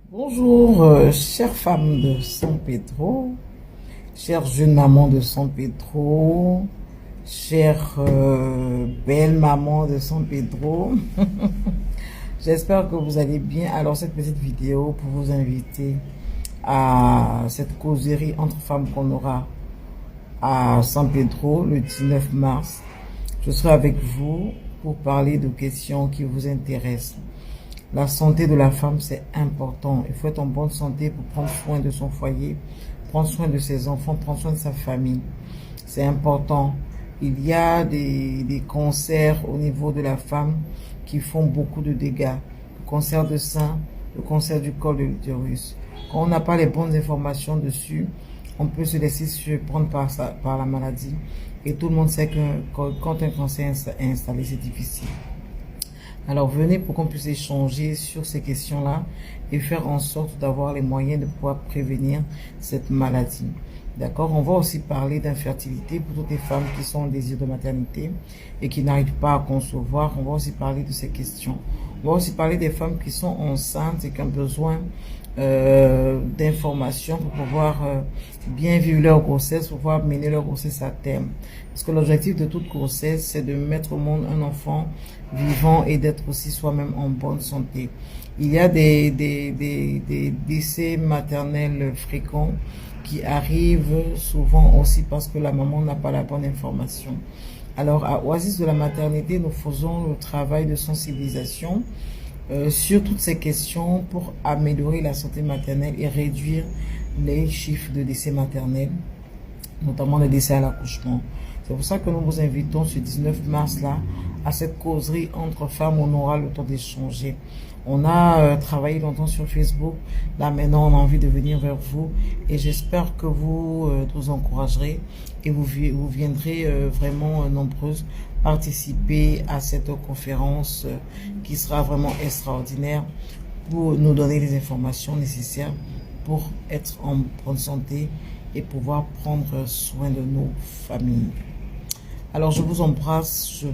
Bonjour, chère femme de San Pedro, chère jeune maman de San Pedro, chère belle maman de San Pedro. J'espère que vous allez bien. Alors, cette petite vidéo pour vous inviter à cette causerie entre femmes qu'on aura à San Pedro le 19 mars. Je serai avec vous pour parler de questions qui vous intéressent. La santé de la femme, c'est important. Il faut être en bonne santé pour prendre soin de son foyer, prendre soin de ses enfants, prendre soin de sa famille. C'est important. Il y a des cancers au niveau de la femme qui font beaucoup de dégâts. Le cancer de sein, le cancer du col de l'utérus. Quand on n'a pas les bonnes informations dessus, on peut se laisser surprendre par la maladie. Et tout le monde sait que quand un cancer est installé, c'est difficile. Alors venez pour qu'on puisse échanger sur ces questions-là et faire en sorte d'avoir les moyens de pouvoir prévenir cette maladie. D'accord? On va aussi parler d'infertilité pour toutes les femmes qui sont en désir de maternité et qui n'arrivent pas à concevoir. On va aussi parler de ces questions. On va aussi parler des femmes qui sont enceintes et qui ont besoin d'informations pour pouvoir bien vivre leur grossesse, pour pouvoir mener leur grossesse à terme. Parce que l'objectif de toute grossesse, c'est de mettre au monde un enfant vivant et d'être aussi soi-même en bonne santé. Il y a des décès maternels fréquents qui arrivent souvent aussi parce que la maman n'a pas la bonne information. Alors, à Oasis de la maternité, nous faisons le travail de sensibilisation sur toutes ces questions pour améliorer la santé maternelle et réduire les chiffres de décès maternels, notamment les décès à l'accouchement. C'est pour ça que nous vous invitons ce 19 mars-là à cette causerie entre femmes où on aura le temps d'échanger. On a travaillé longtemps sur Facebook. Là, maintenant, on a envie de venir vers vous. Et j'espère que vous nous encouragerez et vous viendrez vraiment nombreuses participer à cette conférence qui sera vraiment extraordinaire pour nous donner les informations nécessaires pour être en bonne santé et pouvoir prendre soin de nos familles. Alors, je vous embrasse.